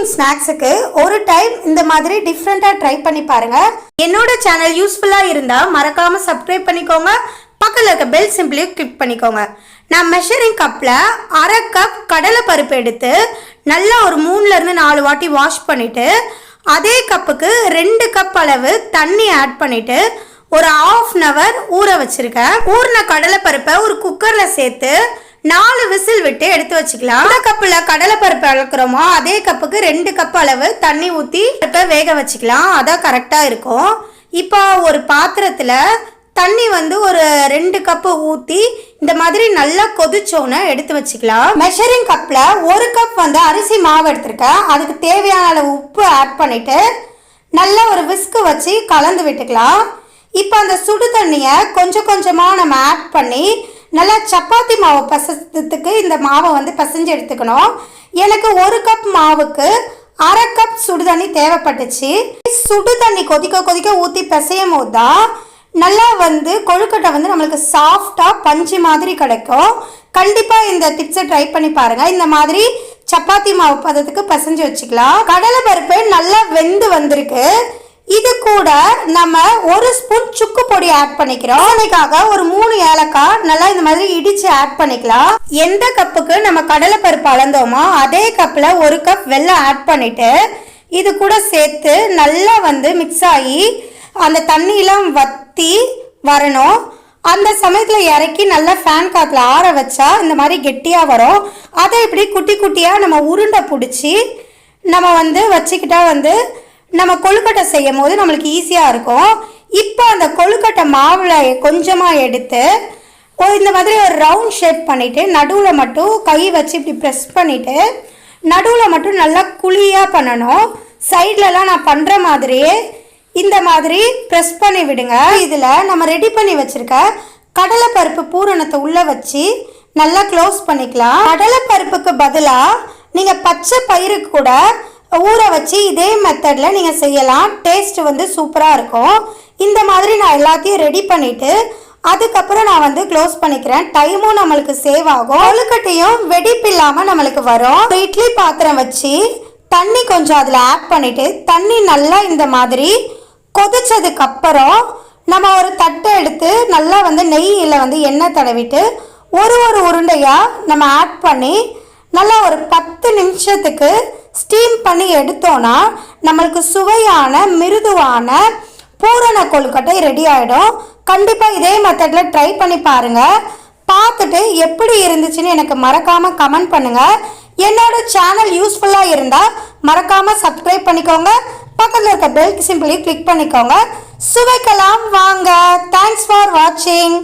Evening ஸ்நாக்ஸுக்கு ஒரு time இந்த மாதிரி டிஃப்ரெண்ட்டாக ட்ரை பண்ணி பாருங்க. என்னோட சேனல் யூஸ்ஃபுல்லாக இருந்தால் மறக்காம சப்ஸ்கிரைப் பண்ணிக்கோங்க. பக்கத்தில் இருக்க பெல் சிம்பிளையும் கிளிக் பண்ணிக்கோங்க. நான் மெஷரிங் கப்பில் 1/2 கப் கடலை பருப்பு எடுத்து நல்லா ஒரு 3-4 வாட்டி வாஷ் பண்ணிவிட்டு அதே கப்புக்கு 2 கப் அளவு தண்ணி ஆட் பண்ணிவிட்டு ஒரு 1/2 hour ஊற வச்சுருக்கேன். ஊறின கடலை பருப்பை ஒரு குக்கரில் சேர்த்து 4 விசில் விட்டு எடுத்து வச்சுக்கலாம். அந்த கப்பில் கடலை பருப்பு அளக்குறோமோ அதே கப்புக்கு 2 கப் அளவு தண்ணி ஊற்றி பருப்பை வேக வச்சுக்கலாம். அதான் கரெக்டாக இருக்கும். இப்போ ஒரு பாத்திரத்தில் தண்ணி ஒரு 2 கப்பு ஊற்றி இந்த மாதிரி நல்லா கொதிச்சோன்னு எடுத்து வச்சுக்கலாம். மெஷரிங் கப்பில் 1 கப் அரிசி மாவு எடுத்திருக்கேன். அதுக்கு தேவையான அளவு உப்பு ஆட் பண்ணிவிட்டு நல்லா ஒரு விஸ்கு வச்சு கலந்து விட்டுக்கலாம். இப்போ அந்த சுடு தண்ணியை கொஞ்சம் கொஞ்சமாக நம்ம ஆட் பண்ணி நல்லா சப்பாத்தி மாவு பசத்துக்கு இந்த மாவை பிசைஞ்சு எடுத்துக்கணும். எனக்கு 1 கப் மாவுக்கு 1/2 கப் சுடு தண்ணி தேவைப்பட்டுச்சு. சுடு தண்ணி கொதிக்க கொதிக்க ஊற்றி பிசையும் போது தான் நல்லா கொழுக்கட்டை நம்மளுக்கு சாஃப்டாக பஞ்சு மாதிரி கிடைக்கும். கண்டிப்பாக இந்த டிப்ஸை ட்ரை பண்ணி பாருங்கள். இந்த மாதிரி சப்பாத்தி மாவு பதத்துக்கு பிசைஞ்சு வச்சுக்கலாம். கடலை பருப்பு நல்லா வெந்து வந்திருக்கு. இது கூட நம்ம 1 ஸ்பூன் சுக்கு பொடி ஆட் பண்ணிக்கிறோம். அதுக்காக ஒரு 3 ஏலக்காய் நல்லா இந்த மாதிரி இடிச்சு ஆட் பண்ணிக்கலாம். எந்த கப்புக்கு நம்ம கடலை பருப்பு அளந்தோமோ அதே கப்பில் 1 கப் வெல்லம் ஆட் பண்ணிட்டு இது கூட சேர்த்து நல்லா மிக்ஸ் ஆகி அந்த தண்ணியெலாம் வற்றி வரணும். அந்த சமயத்தில் இறக்கி நல்லா ஃபேன் காற்றுல ஆற வச்சா இந்த மாதிரி கெட்டியாக வரும். அதை இப்படி குட்டி குட்டியாக நம்ம உருண்டை பிடிச்சி நம்ம வச்சுக்கிட்டா நம்ம கொழுக்கட்டை செய்யும் போது நம்மளுக்கு ஈஸியாக இருக்கும். இப்போ அந்த கொழுக்கட்டை மாவில் கொஞ்சமாக எடுத்து இந்த மாதிரி ஒரு ரவுண்ட் ஷேப் பண்ணிவிட்டு நடுவில் மட்டும் கை வச்சு இப்படி ப்ரெஸ் பண்ணிவிட்டு நடுவில் மட்டும் நல்லா குழியாக பண்ணணும். சைட்லலாம் நான் பண்ணுற மாதிரியே இந்த மாதிரி ப்ரெஸ் பண்ணி விடுங்க. இதில் நம்ம ரெடி பண்ணி வச்சுருக்க கடலை பருப்பு பூரணத்தை உள்ளே வச்சு நல்லா க்ளோஸ் பண்ணிக்கலாம். கடலை பருப்புக்கு பதிலாக நீங்கள் பச்சை பயிருக்கு கூட ஊற வச்சு இதே மெத்தடில் நீங்கள் செய்யலாம். டேஸ்ட் சூப்பராக இருக்கும். இந்த மாதிரி நான் எல்லாத்தையும் ரெடி பண்ணிவிட்டு அதுக்கப்புறம் நான் க்ளோஸ் பண்ணிக்கிறேன். டைமும் நம்மளுக்கு சேவ் ஆகும். கொழுக்கட்டையும் வெடிப்பு இல்லாமல் நம்மளுக்கு வரும். இட்லி பாத்திரம் வச்சு தண்ணி கொஞ்சம் அதில் ஆட் பண்ணிவிட்டு தண்ணி நல்லா இந்த மாதிரி கொதிச்சதுக்கப்புறம் நம்ம ஒரு தட்டை எடுத்து நல்லா நெய்யில் எண்ணெய் தடவிட்டு ஒரு உருண்டையாக நம்ம ஆட் பண்ணி நல்லா ஒரு 10 நிமிஷத்துக்கு ஸ்டீம் பண்ணி எடுத்தோன்னா நம்மளுக்கு சுவையான மிருதுவான பூரண கொழுக்கட்டை ரெடி ஆகிடும். கண்டிப்பாக இதே மெத்தடில் ட்ரை பண்ணி பாருங்கள். பார்த்துட்டு எப்படி இருந்துச்சுன்னு எனக்கு மறக்காமல் கமெண்ட் பண்ணுங்கள். என்னோட சேனல் யூஸ்ஃபுல்லாக இருந்தால் மறக்காமல் சப்ஸ்கிரைப் பண்ணிக்கோங்க. பக்கத்தில் இருக்க பெல் சிம்பிளை கிளிக் பண்ணிக்கோங்க. சுவைக்கலாம் வாங்க. தேங்க்ஸ் ஃபார் வாட்சிங்.